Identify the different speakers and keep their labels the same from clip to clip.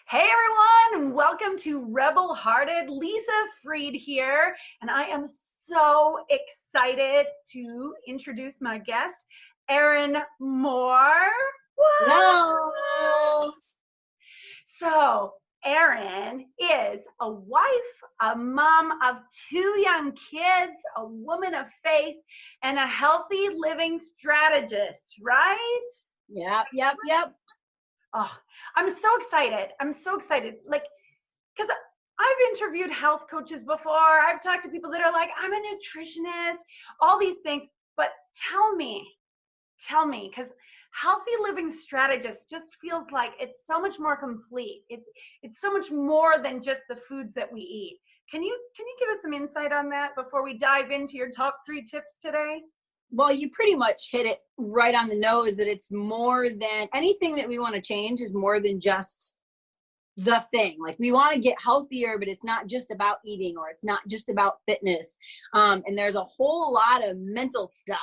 Speaker 1: Hey everyone, welcome to Rebel Hearted. Lisa Freed here, and I am so excited to introduce my guest, Erin Moore. What?
Speaker 2: Hello.
Speaker 1: So, Erin is a wife, a mom of two young kids, a woman of faith, and a healthy living strategist, right?
Speaker 2: Yep.
Speaker 1: Oh, I'm so excited. I'm so excited. Because I've interviewed health coaches before. I've talked to people that are like, I'm a nutritionist, all these things. But tell me, because healthy living strategist just feels like it's so much more complete. It's so much more than just the foods that we eat. Can you give us some insight on that before we dive into your top 3 tips today?
Speaker 2: Well, you pretty much hit it right on the nose that it's more than anything that we want to change is more than just the thing. Like we want to get healthier, but it's not just about eating or it's not just about fitness. And there's a whole lot of mental stuff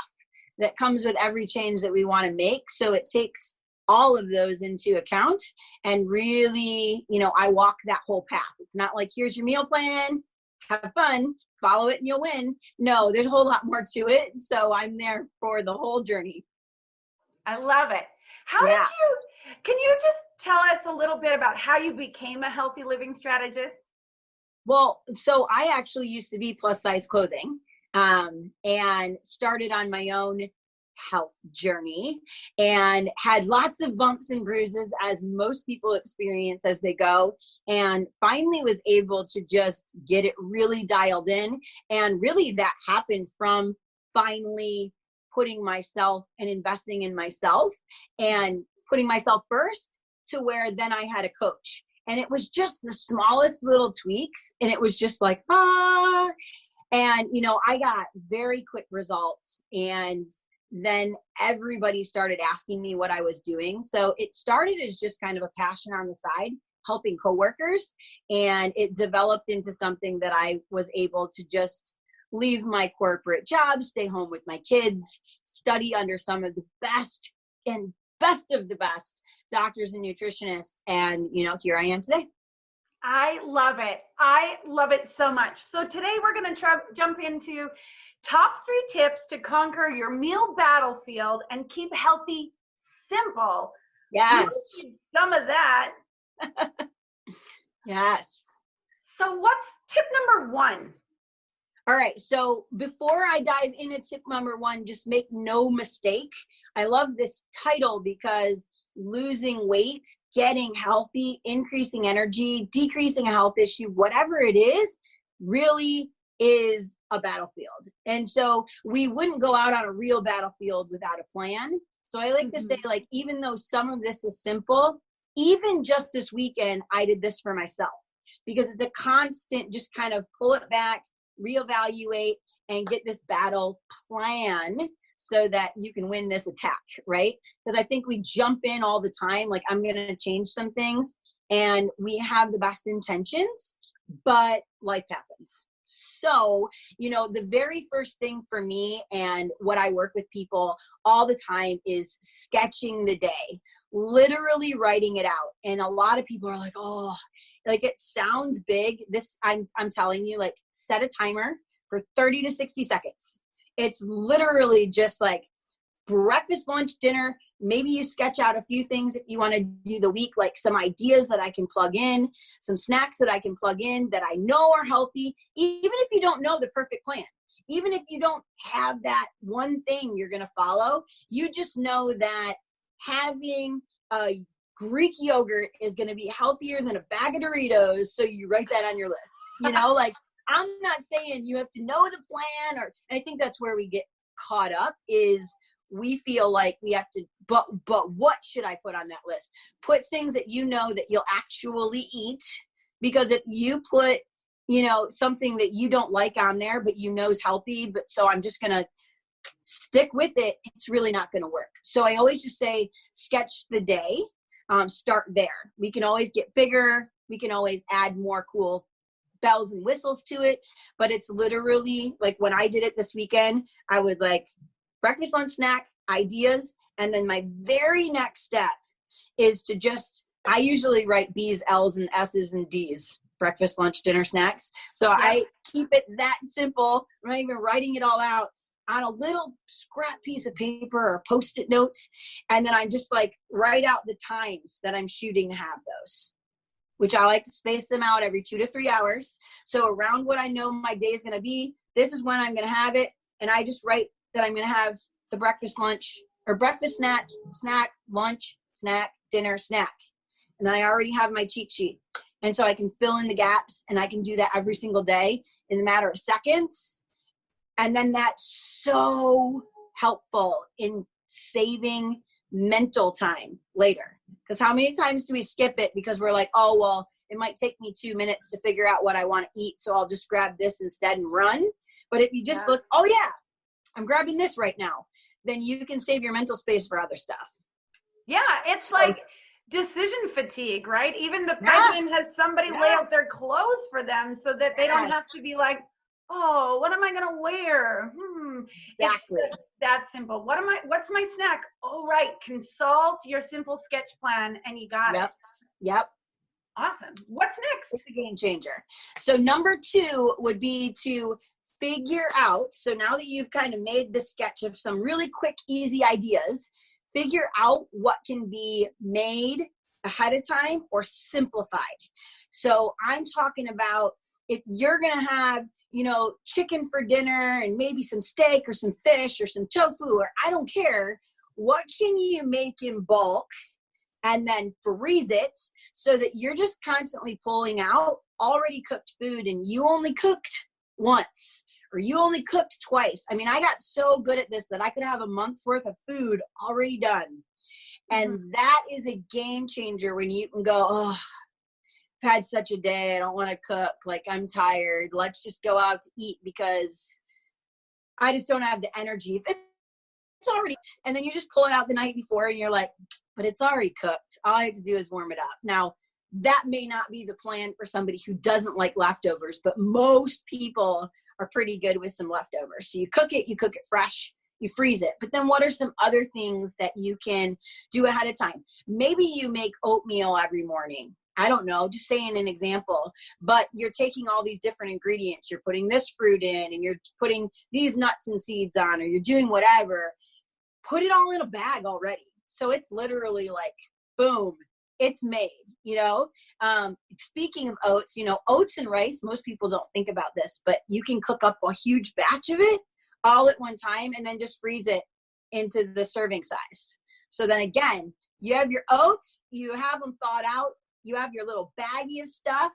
Speaker 2: that comes with every change that we want to make. So it takes all of those into account and really, I walk that whole path. It's not like, here's your meal plan, have fun, follow it and you'll win. No, there's a whole lot more to it. So I'm there for the whole journey.
Speaker 1: I love it. Can you just tell us a little bit about how you became a healthy living strategist?
Speaker 2: Well, so I actually used to be plus size clothing and started on my own health journey and had lots of bumps and bruises as most people experience as they go, and finally was able to just get it really dialed in. And really that happened from finally putting myself and investing in myself and putting myself first to where then I had a coach. And it was just the smallest little tweaks. And it was just like, and, I got very quick results. And then everybody started asking me what I was doing. So it started as just kind of a passion on the side, helping coworkers. And it developed into something that I was able to just leave my corporate job, stay home with my kids, study under some of the best of the best doctors and nutritionists. And, here I am today.
Speaker 1: I love it. I love it so much. So today we're going to jump into top 3 tips to conquer your meal battlefield and keep healthy simple.
Speaker 2: Yes.
Speaker 1: Some of that.
Speaker 2: Yes.
Speaker 1: So what's tip number 1?
Speaker 2: All right. So before I dive into tip number 1, just make no mistake. I love this title because losing weight, getting healthy, increasing energy, decreasing a health issue, whatever it is, really is a battlefield. And so we wouldn't go out on a real battlefield without a plan. So I like to say, like, even though some of this is simple, even just this weekend, I did this for myself because it's a constant, just kind of pull it back, reevaluate, and get this battle plan so that you can win this attack, right? Because I think we jump in all the time, like I'm going to change some things, and we have the best intentions, but life happens. So, the very first thing for me and what I work with people all the time is sketching the day, literally writing it out. And a lot of people are like, oh, like it sounds big. I'm telling you, like, set a timer for 30 to 60 seconds. It's literally just like breakfast, lunch, dinner. Maybe you sketch out a few things if you want to do the week, like some ideas that I can plug in, some snacks that I can plug in that I know are healthy, even if you don't know the perfect plan. Even if you don't have that one thing you're going to follow, you just know that having a Greek yogurt is going to be healthier than a bag of Doritos. So you write that on your list, like, I'm not saying you have to know the plan, and I think that's where we get caught up is we feel like we have to, but what should I put on that list? Put things that that you'll actually eat, because if you put, something that you don't like on there, but is healthy, but so I'm just going to stick with it, it's really not going to work. So I always just say, sketch the day, start there. We can always get bigger. We can always add more cool bells and whistles to it, but it's literally like when I did it this weekend, I would like breakfast, lunch, snack, ideas. And then my very next step is to just I usually write B's, L's, and S's and D's, breakfast, lunch, dinner, snacks. So
Speaker 1: Yeah.
Speaker 2: I keep it that simple. I'm not even writing it all out on a little scrap piece of paper or Post-it notes. And then I'm just like, write out the times that I'm shooting to have those, which I like to space them out every 2 to 3 hours. So around what I know my day is going to be, this is when I'm going to have it. And I just write that I'm going to have the breakfast, lunch, or breakfast, snack, lunch, snack, dinner, snack. And then I already have my cheat sheet. And so I can fill in the gaps, and I can do that every single day in a matter of seconds. And then that's so helpful in saving mental time later. Because how many times do we skip it because we're like, oh, well, it might take me 2 minutes to figure out what I want to eat, so I'll just grab this instead and run. But if you just look, oh, yeah, I'm grabbing this right now, then you can save your mental space for other stuff.
Speaker 1: Yeah, it's like decision fatigue, right? Even the president has somebody lay out their clothes for them so that they don't have to be like, oh, what am I going to wear?
Speaker 2: Exactly.
Speaker 1: It's that simple. What's my snack? Oh, right. Consult your simple sketch plan and you got it.
Speaker 2: Yep.
Speaker 1: Awesome. What's next?
Speaker 2: It's a game changer. So number 2 would be to figure out, so now that you've kind of made the sketch of some really quick, easy ideas, figure out what can be made ahead of time or simplified. So I'm talking about if you're going to have, chicken for dinner and maybe some steak or some fish or some tofu, or I don't care, what can you make in bulk and then freeze it so that you're just constantly pulling out already cooked food and you only cooked once or you only cooked twice. I mean, I got so good at this that I could have a month's worth of food already done. And that is a game changer when you can go, oh, I've had such a day. I don't want to cook. Like, I'm tired. Let's just go out to eat because I just don't have the energy. It's already, and then you just pull it out the night before and you're like, but it's already cooked. All I have to do is warm it up. Now, that may not be the plan for somebody who doesn't like leftovers, but most people are pretty good with some leftovers. So you cook it fresh, you freeze it. But then what are some other things that you can do ahead of time? Maybe you make oatmeal every morning. I don't know, just saying an example, but you're taking all these different ingredients. You're putting this fruit in and you're putting these nuts and seeds on, or you're doing whatever. Put it all in a bag already. So it's literally like, boom, it's made, Speaking of oats, oats and rice, most people don't think about this, but you can cook up a huge batch of it all at one time and then just freeze it into the serving size. So then again, you have your oats, you have them thawed out, you have your little baggie of stuff,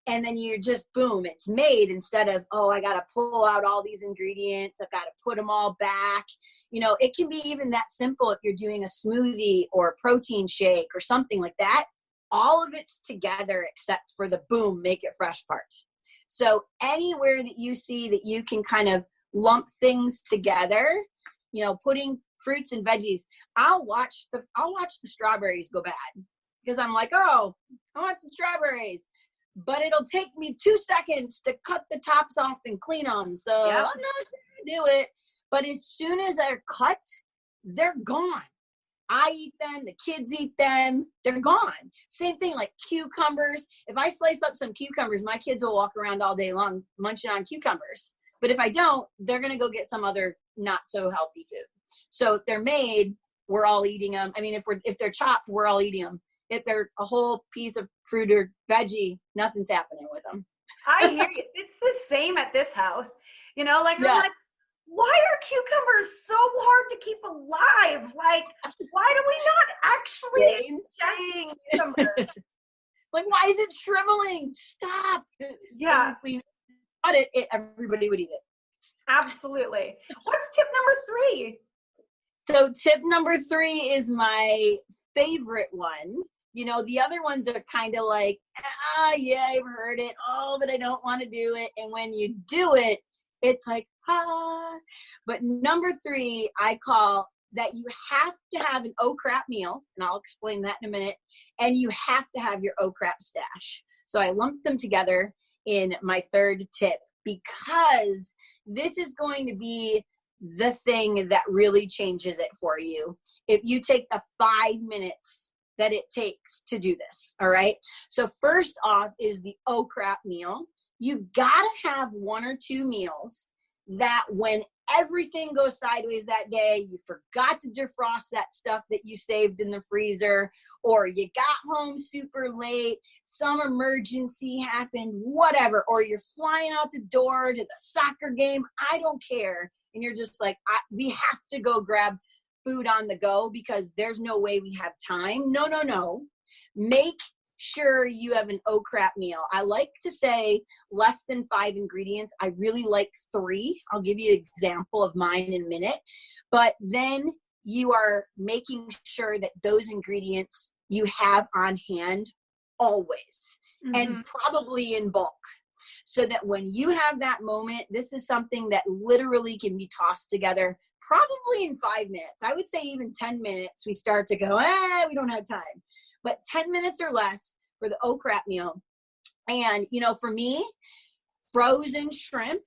Speaker 2: and then you're just, boom, it's made instead of, oh, I got to pull out all these ingredients. I've got to put them all back. It can be even that simple if you're doing a smoothie or a protein shake or something like that. All of it's together except for the boom, make it fresh part. So anywhere that you see that you can kind of lump things together, putting fruits and veggies, I'll watch the strawberries go bad because I'm like, oh, I want some strawberries. But it'll take me 2 seconds to cut the tops off and clean them. So I'm not going to do it. But as soon as they're cut, they're gone. I eat them. The kids eat them. They're gone. Same thing like cucumbers. If I slice up some cucumbers, my kids will walk around all day long munching on cucumbers. But if I don't, they're going to go get some other not so healthy food. So if they're made, we're all eating them. I mean, if they're chopped, we're all eating them. If they're a whole piece of fruit or veggie, nothing's happening with them.
Speaker 1: I hear you. It's the same at this house. I'm like, why are cucumbers so hard to keep alive? Like, why do we not actually ingest cucumbers?
Speaker 2: Like, why is it shriveling? Stop.
Speaker 1: Yeah.
Speaker 2: If we cut it, everybody would eat it.
Speaker 1: Absolutely. What's tip number 3?
Speaker 2: So tip number 3 is my favorite one. The other ones are kind of like, yeah, I've heard it. Oh, but I don't want to do it. And when you do it, it's like, But number 3, I call that you have to have an oh crap meal. And I'll explain that in a minute. And you have to have your oh crap stash. So I lumped them together in my 3rd tip because this is going to be the thing that really changes it for you. If you take the 5 minutes that it takes to do this. All right. So first off is the oh crap meal. You've got to have 1 or 2 meals that when everything goes sideways that day, you forgot to defrost that stuff that you saved in the freezer, or you got home super late, some emergency happened, whatever, or you're flying out the door to the soccer game, I don't care. And you're just like, we have to go grab food on the go because there's no way we have time. No. Make sure you have an oh crap meal. I like to say less than 5 ingredients. I really like 3. I'll give you an example of mine in a minute. But then you are making sure that those ingredients you have on hand always, and probably in bulk. So that when you have that moment, this is something that literally can be tossed together probably in 5 minutes. I would say even 10 minutes, we start to go, we don't have time. But 10 minutes or less for the oh crap meal. And, for me, frozen shrimp,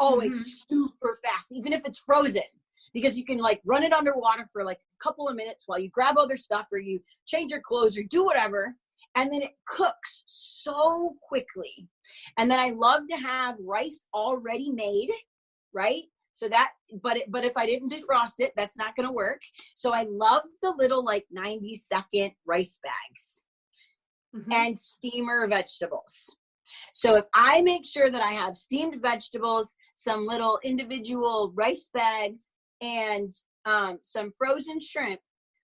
Speaker 2: always super fast, even if it's frozen, because you can like run it underwater for like a couple of minutes while you grab other stuff or you change your clothes or do whatever. And then it cooks so quickly. And then I love to have rice already made, right? So that, but if I didn't defrost it, that's not going to work. So I love the little like 90-second rice bags and steamer vegetables. So if I make sure that I have steamed vegetables, some little individual rice bags, and some frozen shrimp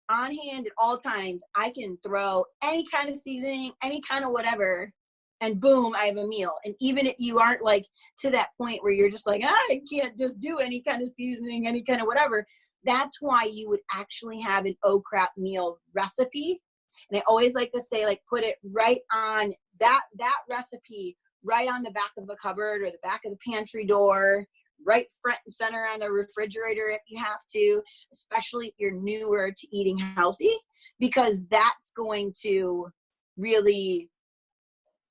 Speaker 2: on hand at all times, I can throw any kind of seasoning, any kind of whatever, and boom, I have a meal. And even if you aren't like to that point where you're just like, I can't just do any kind of seasoning, any kind of whatever, that's why you would actually have an oh crap meal recipe. And I always like to say, like, put it right on that recipe, right on the back of a cupboard or the back of the pantry door, right front and center on the refrigerator if you have to, especially if you're newer to eating healthy, because that's going to really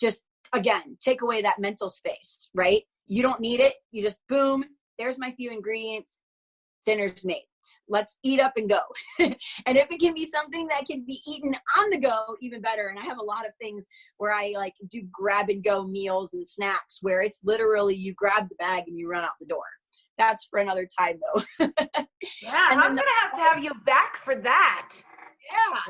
Speaker 2: just, again, take away that mental space, right? You don't need it. You just, boom, there's my few ingredients, dinner's made. Let's eat up and go. And if it can be something that can be eaten on the go, even better. And I have a lot of things where I like do grab and go meals and snacks where it's literally you grab the bag and you run out the door. That's for another time though.
Speaker 1: Yeah, I'm going to have you back for that.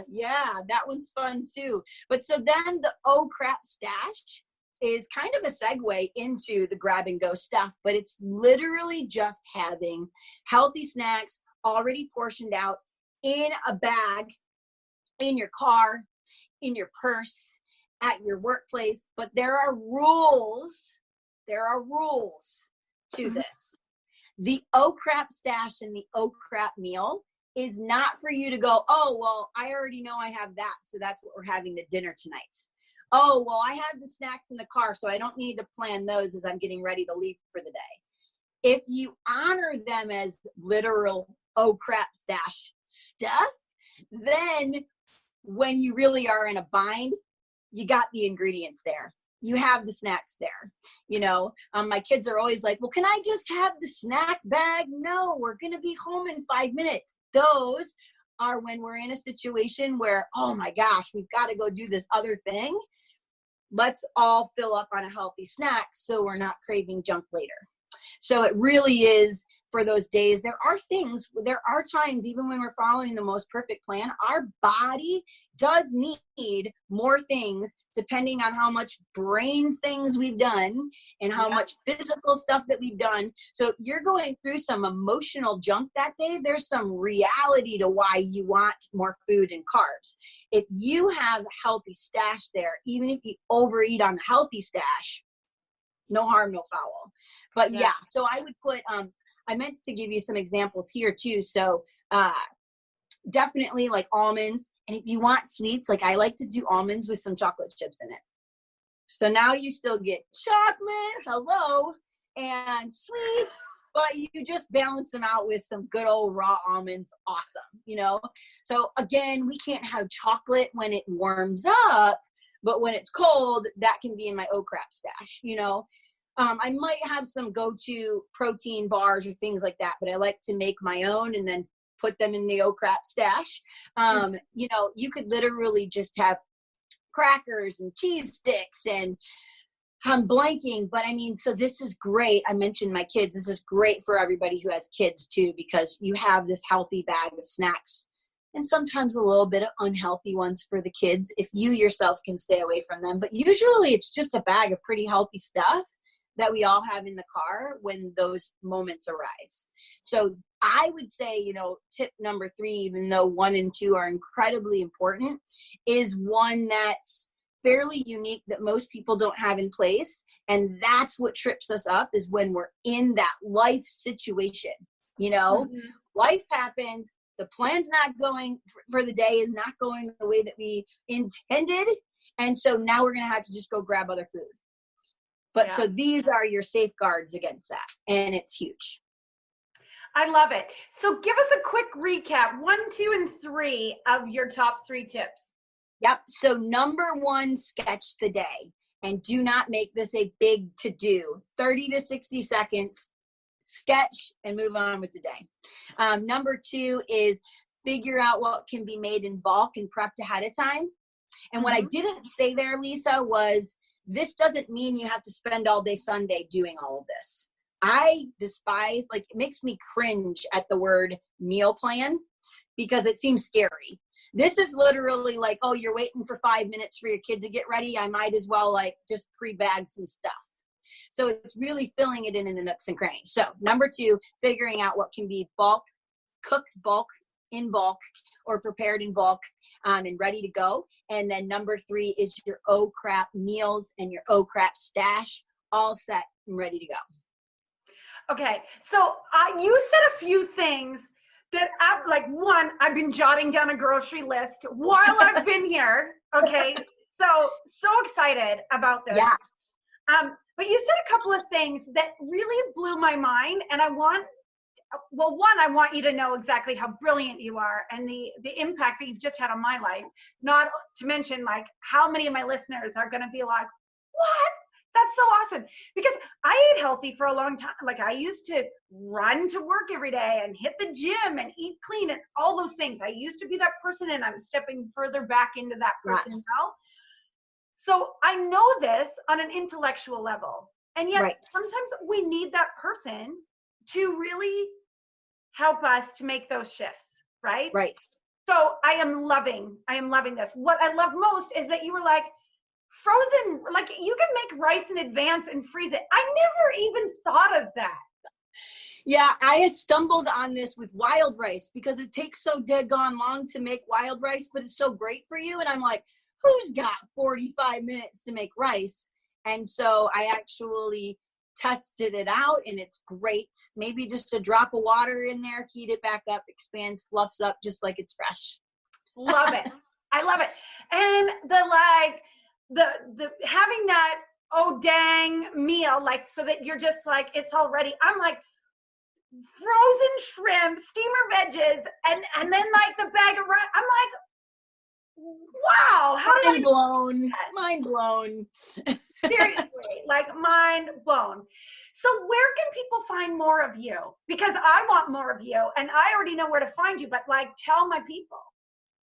Speaker 2: Yeah, that one's fun too. But so then the oh crap stash is kind of a segue into the grab and go stuff, but it's literally just having healthy snacks already portioned out in a bag, in your car, in your purse, at your workplace. But there are rules to this. The oh crap stash and the oh crap meal is not for you to go, oh, well, I already know I have that, so that's what we're having to dinner tonight. Oh, well, I have the snacks in the car, so I don't need to plan those as I'm getting ready to leave for the day. If you honor them as literal oh crap stash stuff, then when you really are in a bind, you got the ingredients there. You have the snacks there. My kids are always like, well, can I just have the snack bag? No, we're going to be home in 5 minutes. Those are when we're in a situation where, oh my gosh, we've got to go do this other thing. Let's all fill up on a healthy snack so we're not craving junk later. So it really is for those days. There are times, even when we're following the most perfect plan, our body does need more things depending on how much brain things we've done and how much physical stuff that we've done. So if you're going through some emotional junk that day, there's some reality to why you want more food and carbs. If you have a healthy stash there, even if you overeat on the healthy stash, no harm, no foul. But so I would put, I meant to give you some examples here too. So definitely like almonds. And if you want sweets, like I like to do almonds with some chocolate chips in it. So now you still get chocolate, and sweets, but you just balance them out with some good old raw almonds. Awesome. So again, we can't have chocolate when it warms up, but when it's cold, that can be in my oh crap stash, I might have some go-to protein bars or things like that, but I like to make my own and then put them in the oh crap stash. You know, you could literally just have crackers and cheese sticks, and I'm blanking, but I mean, so this is great. I mentioned my kids. This is great for everybody who has kids too, because you have this healthy bag of snacks and sometimes a little bit of unhealthy ones for the kids if you yourself can stay away from them. But usually it's just a bag of pretty healthy stuff that we all have in the car when those moments arise. So I would say, you know, tip number 3, even though 1 and 2 are incredibly important, is one that's fairly unique that most people don't have in place. And that's what trips us up, is when we're in that life situation. You know, life happens. The plan's not going for the day is not going the way that we intended. And so now we're going to have to just go grab other food. But so these are your safeguards against that. And it's huge.
Speaker 1: I love it. So give us a quick recap, 1, 2, and 3 of your top 3 tips.
Speaker 2: Yep. So number 1, sketch the day. And do not make this a big to-do. 30 to 60 seconds. Sketch and move on with the day. Number 2 is figure out what can be made in bulk and prepped ahead of time. And what I didn't say there, Lisa, was this doesn't mean you have to spend all day Sunday doing all of this. I despise, like, it makes me cringe at the word meal plan because it seems scary. This is literally like, oh, you're waiting for 5 minutes for your kid to get ready. I might as well like just pre-bag some stuff. So it's really filling it in the nooks and crannies. So number 2, figuring out what can be bulk, cooked bulk, in bulk, or prepared in bulk, and ready to go. And then number 3 is your oh crap meals and your oh crap stash, all set and ready to go.
Speaker 1: Okay, so you said a few things that I've been jotting down a grocery list while I've been here. Okay, so excited about this.
Speaker 2: Yeah.
Speaker 1: But you said a couple of things that really blew my mind, and I want you to know exactly how brilliant you are and the impact that you've just had on my life, not to mention like how many of my listeners are going to be like, what? That's so awesome. Because I ate healthy for a long time. Like I used to run to work every day and hit the gym and eat clean and all those things. I used to be that person, and I'm stepping further back into that person now. So I know this on an intellectual level. And yet sometimes we need that person to really help us to make those shifts, right?
Speaker 2: Right.
Speaker 1: So I am loving this. What I love most is that you were like, frozen, like you can make rice in advance and freeze it. I never even thought of that.
Speaker 2: Yeah, I stumbled on this with wild rice because it takes so daggone long to make wild rice, but it's so great for you. And I'm like, who's got 45 minutes to make rice? And so I actually tested it out, and it's great. Maybe just a drop of water in there, heat it back up, expands, fluffs up just like it's fresh.
Speaker 1: Love it. I love it. And the having that oh dang meal, like, so that you're just like, it's all ready. I'm like, frozen shrimp, steamer veggies, and then like the bag of rice. I'm like, wow, how did
Speaker 2: Mind blown. Mind blown.
Speaker 1: Seriously, like mind blown. So where can people find more of you? Because I want more of you, and I already know where to find you, but like, tell my people.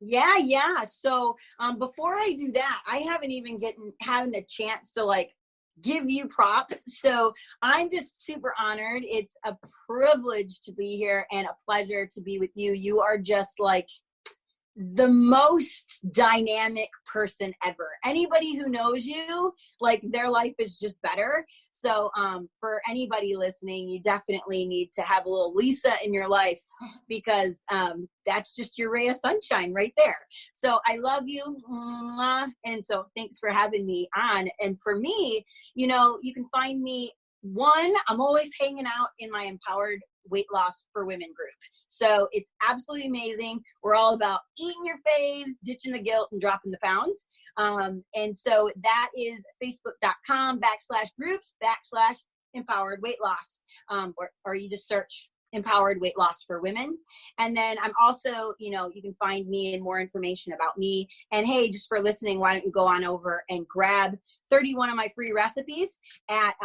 Speaker 2: Yeah. So before I do that, I haven't even having a chance to like give you props. So I'm just super honored. It's a privilege to be here and a pleasure to be with you. You are just like the most dynamic person ever. Anybody who knows you, like their life is just better. So for anybody listening, you definitely need to have a little Lisa in your life, because that's just your ray of sunshine right there. So I love you. And so thanks for having me on. And for me, you know, you can find me, I'm always hanging out in my Empowered Weight Loss for Women group. So it's absolutely amazing. We're all about eating your faves, ditching the guilt, and dropping the pounds. And so that is facebook.com/groups/empowered weight loss. Or you just search Empowered Weight Loss for Women. And then I'm also, you know, you can find me and more information about me. And hey, just for listening, why don't you go on over and grab 31 of my free recipes at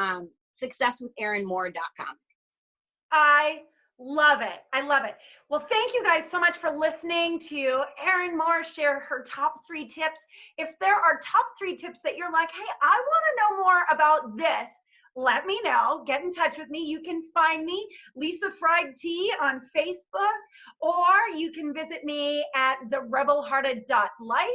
Speaker 2: successwitherinmoore.com.
Speaker 1: I Love it. I love it. Well, thank you guys so much for listening to Erin Moore share her top 3 tips. If there are top 3 tips that you're like, hey, I want to know more about this, let me know. Get in touch with me. You can find me, Lisa Fried T, on Facebook, or you can visit me at therebelhearted.life.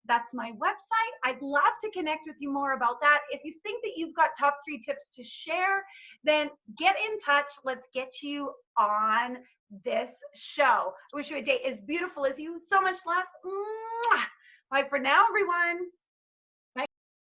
Speaker 1: That's my website. I'd love to connect with you more about that. If you think that you've got top 3 tips to share, then get in touch. Let's get you on this show. I wish you a day as beautiful as you. So much love. Mwah! Bye for now, everyone.